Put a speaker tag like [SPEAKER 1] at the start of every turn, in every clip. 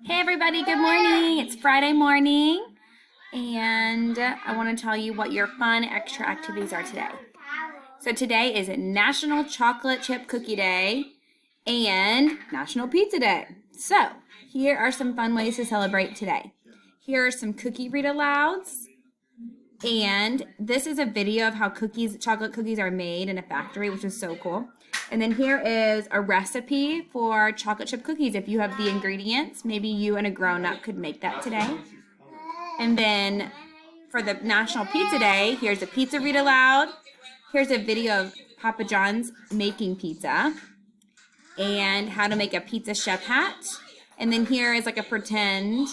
[SPEAKER 1] Hey everybody, good morning. It's Friday morning and I want to tell you what your fun extra activities are today. So today is National Chocolate Chip Cookie Day and National Pizza Day. So here are some fun ways to celebrate today. Here are some cookie read alouds. And this is a video of how chocolate cookies are made in a factory, which is so cool. And then here is a recipe for chocolate chip cookies. If you have the ingredients, maybe you and a grown-up could make that today. And then for the National Pizza Day, here's a pizza read aloud. Here's a video of Papa John's making pizza and how to make a pizza chef hat. And then here is like a pretend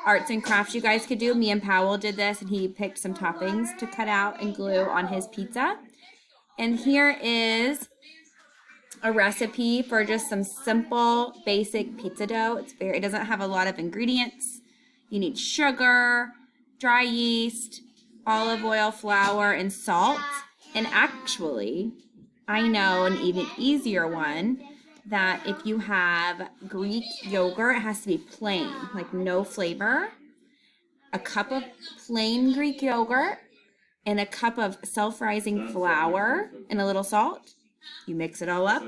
[SPEAKER 1] arts and crafts you guys could do. Me and Powell did this, and he picked some toppings to cut out and glue on his pizza. And here is a recipe for just some simple, basic pizza dough. It doesn't have a lot of ingredients. You need sugar, dry yeast, olive oil, flour, and salt. And actually, I know an even easier one, that if you have Greek yogurt, it has to be plain, like no flavor. A cup of plain Greek yogurt and a cup of self-rising flour and a little salt. You mix it all up,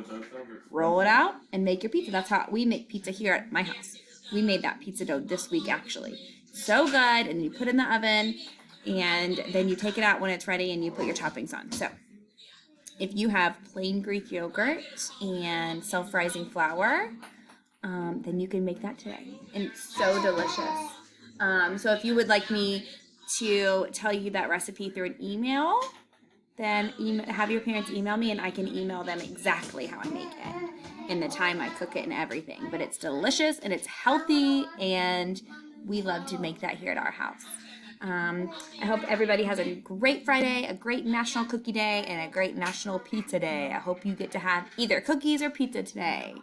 [SPEAKER 1] roll it out, and make your pizza. That's how we make pizza here at my house. We made that pizza dough this week, actually. So good, and you put it in the oven, and then you take it out when it's ready, and you put your toppings on. So if you have plain Greek yogurt and self-rising flour, then you can make that today. And it's so delicious. So if you would like me to tell you that recipe through an email, then have your parents email me, and I can email them exactly how I make it and the time I cook it and everything. But it's delicious and it's healthy, and we love to make that here at our house. I hope everybody has a great Friday, a great National Cookie Day, and a great National Pizza Day. I hope you get to have either cookies or pizza today.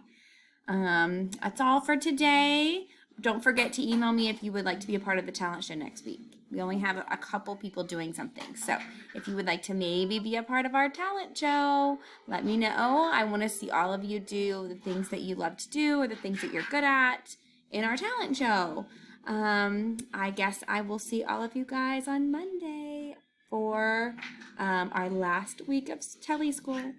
[SPEAKER 1] That's all for today. Don't forget to email me if you would like to be a part of the talent show next week. We only have a couple people doing something. So if you would like to maybe be a part of our talent show, let me know. I want to see all of you do the things that you love to do or the things that you're good at in our talent show. I guess I will see all of you guys on Monday for our last week of tele school.